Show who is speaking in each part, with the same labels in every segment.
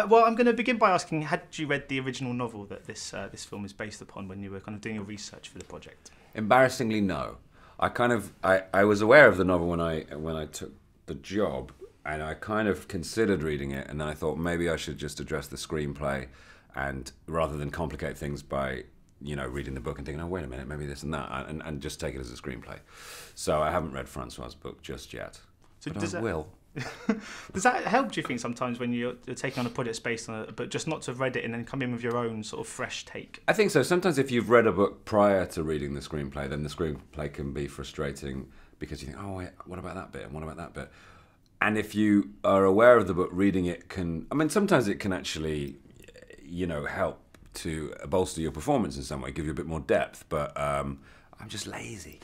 Speaker 1: Well, I'm going to begin by asking, had you read the original novel that this film is based upon when you were kind of doing your research for the project?
Speaker 2: Embarrassingly, no. I was aware of the novel when I took the job, and I kind of considered reading it, and then I thought maybe I should just address the screenplay, and rather than complicate things by reading the book and thinking, oh wait a minute, maybe this and that, and just take it as a screenplay. So I haven't read Francois's book just yet, but I will.
Speaker 1: Does that help, do you think, sometimes when you're taking on a project based on it, but just not to have read it and then come in with your own sort of fresh take?
Speaker 2: I think so. Sometimes if you've read a book prior to reading the screenplay, then the screenplay can be frustrating because you think, oh wait, what about that bit and what about that bit? And if you are aware of the book, reading it sometimes it can actually, help to bolster your performance in some way, give you a bit more depth, but I'm just lazy.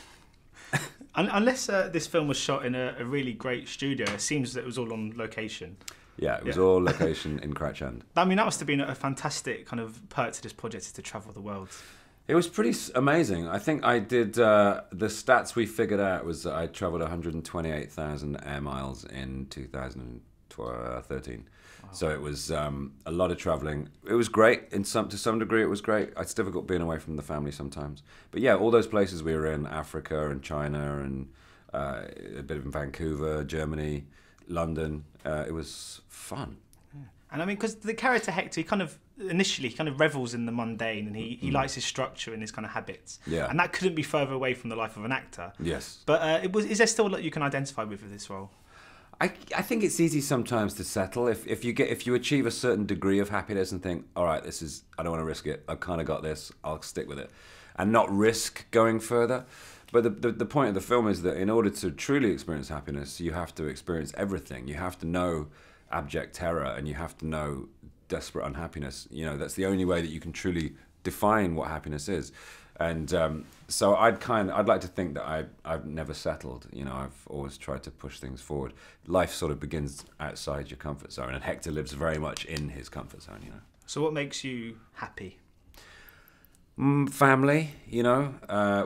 Speaker 1: Unless this film was shot in a really great studio, it seems that it was all on location.
Speaker 2: Yeah, it was all location in Crouch End.
Speaker 1: I mean, that must have been a fantastic kind of perk to this project, is to travel the world.
Speaker 2: It was pretty amazing. I think I did, the stats we figured out was that I travelled 128,000 air miles in 2013. Wow. So it was a lot of travelling. It was great to some degree. It was great. It's difficult being away from the family sometimes. But yeah, all those places we were in, Africa and China and a bit of Vancouver, Germany, London. It was fun.
Speaker 1: Yeah. And I mean, because the character Hector, he kind of revels in the mundane, and he likes his structure and his kind of habits.
Speaker 2: Yeah.
Speaker 1: And that couldn't be further away from the life of an actor.
Speaker 2: Yes.
Speaker 1: But is there still a lot you can identify with this role?
Speaker 2: I think it's easy sometimes to settle if you achieve a certain degree of happiness and think, all right, I don't want to risk it. I've kind of got this. I'll stick with it, and not risk going further. But the point of the film is that in order to truly experience happiness, you have to experience everything. You have to know abject terror, and you have to know desperate unhappiness. That's the only way that you can truly define what happiness is. And so I'd like to think that I've never settled. I've always tried to push things forward. Life sort of begins outside your comfort zone, and Hector lives very much in his comfort zone.
Speaker 1: So what makes you happy?
Speaker 2: Family,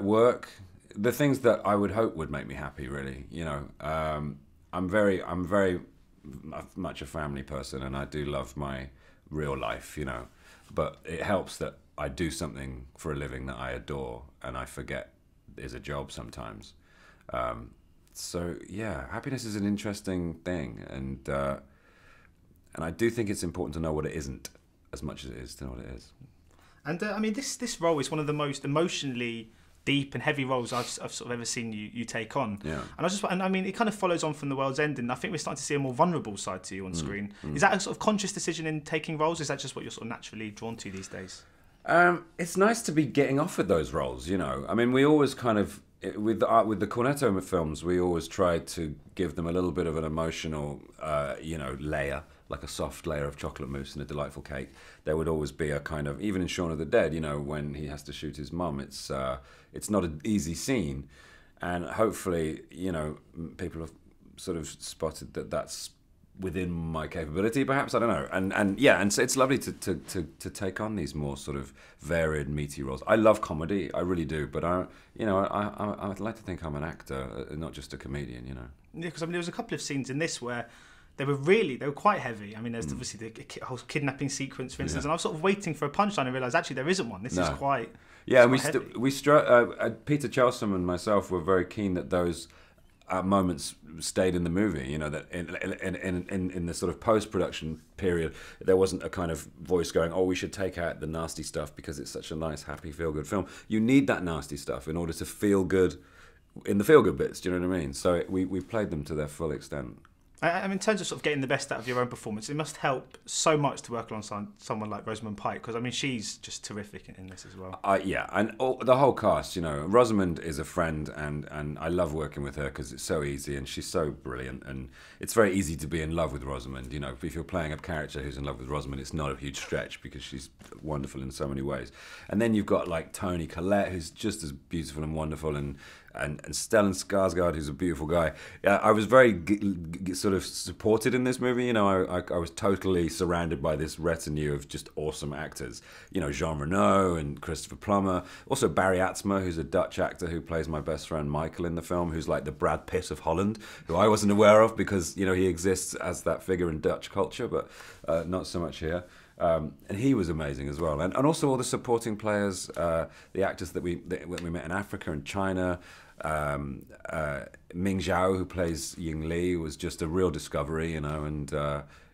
Speaker 2: work, the things that I would hope would make me happy. Really, I'm very much a family person, and I do love my real life. But it helps that I do something for a living that I adore, and I forget is a job sometimes. So yeah, happiness is an interesting thing, and I do think it's important to know what it isn't as much as it is to know what it is.
Speaker 1: And I mean, this role is one of the most emotionally deep and heavy roles I've sort of ever seen you take on.
Speaker 2: Yeah.
Speaker 1: And I mean, it kind of follows on from The World's End, and I think we're starting to see a more vulnerable side to you on screen. Is that a sort of conscious decision in taking roles? Is that just what you're sort of naturally drawn to these days?
Speaker 2: It's nice to be getting offered those roles, I mean, we always kind of, with the Cornetto films, we always tried to give them a little bit of an emotional, layer, like a soft layer of chocolate mousse and a delightful cake. There would always be a kind of, even in Shaun of the Dead, when he has to shoot his mum, it's not an easy scene, and hopefully, people have sort of spotted that that's within my capability, perhaps, I don't know, and so it's lovely to take on these more sort of varied, meaty roles. I love comedy, I really do, but I'd like to think I'm an actor, not just a comedian.
Speaker 1: Yeah, because I mean, there was a couple of scenes in this where they were quite heavy. I mean, there's obviously the whole kidnapping sequence, for instance, and I was sort of waiting for a punchline and realised actually there isn't one. This is quite.
Speaker 2: Yeah, and Peter Chelsom and myself were very keen that those moments stayed in the movie, that in the sort of post-production period, there wasn't a kind of voice going, oh, we should take out the nasty stuff because it's such a nice, happy, feel-good film. You need that nasty stuff in order to feel good in the feel-good bits, do you know what I mean? So we played them to their full extent.
Speaker 1: I mean, in terms of sort of getting the best out of your own performance, it must help so much to work alongside someone like Rosamund Pike, because I mean, she's just terrific in this as well.
Speaker 2: Yeah, and the whole cast, Rosamund is a friend, and I love working with her because it's so easy, and she's so brilliant, and it's very easy to be in love with Rosamund. If you're playing a character who's in love with Rosamund, it's not a huge stretch because she's wonderful in so many ways. And then you've got like Tony Collette, who's just as beautiful and wonderful, and Stellan Skarsgård, who's a beautiful guy. I was very sort sort of supported in this movie. You know, I was totally surrounded by this retinue of just awesome actors. You know, Jean Reno and Christopher Plummer. Also Barry Atzma, who's a Dutch actor who plays my best friend Michael in the film, who's like the Brad Pitt of Holland, who I wasn't aware of because, you know, he exists as that figure in Dutch culture, but not so much here. And he was amazing as well. And also all the supporting players, the actors that we met in Africa and China. Ming Zhao, who plays Ying Li, was just a real discovery, you know, and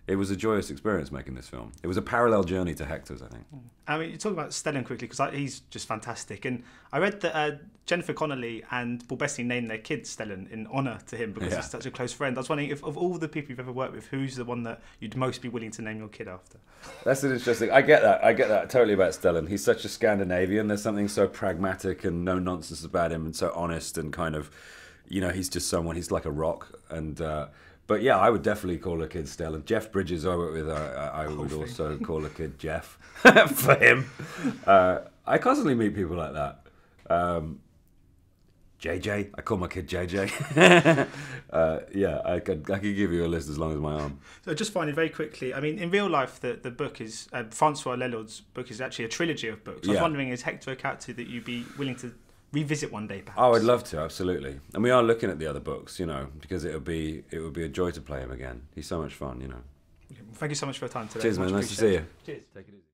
Speaker 2: it was a joyous experience making this film. It was a parallel journey to Hector's, I think.
Speaker 1: I mean, you talk about Stellan quickly, because he's just fantastic. And I read that Jennifer Connelly and Paul Bettany named their kid Stellan in honour to him because he's such a close friend. I was wondering, if of all the people you've ever worked with, who's the one that you'd most be willing to name your kid after?
Speaker 2: That's an interesting... I get that totally about Stellan. He's such a Scandinavian. There's something so pragmatic and no nonsense about him, and so honest, and kind of, you know, he's just someone, he's like a rock. And but yeah, I would definitely call a kid Stellan. Jeff Bridges, I work with, I would also call a kid Jeff for him. I constantly meet people like that. JJ, I call my kid JJ. Yeah, I could give you a list as long as my arm. So
Speaker 1: just finally, very quickly, I mean, in real life, the book is, Francois Lelord's book is actually a trilogy of books. I was wondering, is Hector a character that you'd be willing to revisit one day, perhaps?
Speaker 2: Oh, I'd love to, absolutely. And we are looking at the other books, you know, because it would be a joy to play him again. He's so much fun, you know.
Speaker 1: Thank you so much for your time today.
Speaker 2: Cheers, man. Nice to see you.
Speaker 1: Cheers. Take it easy.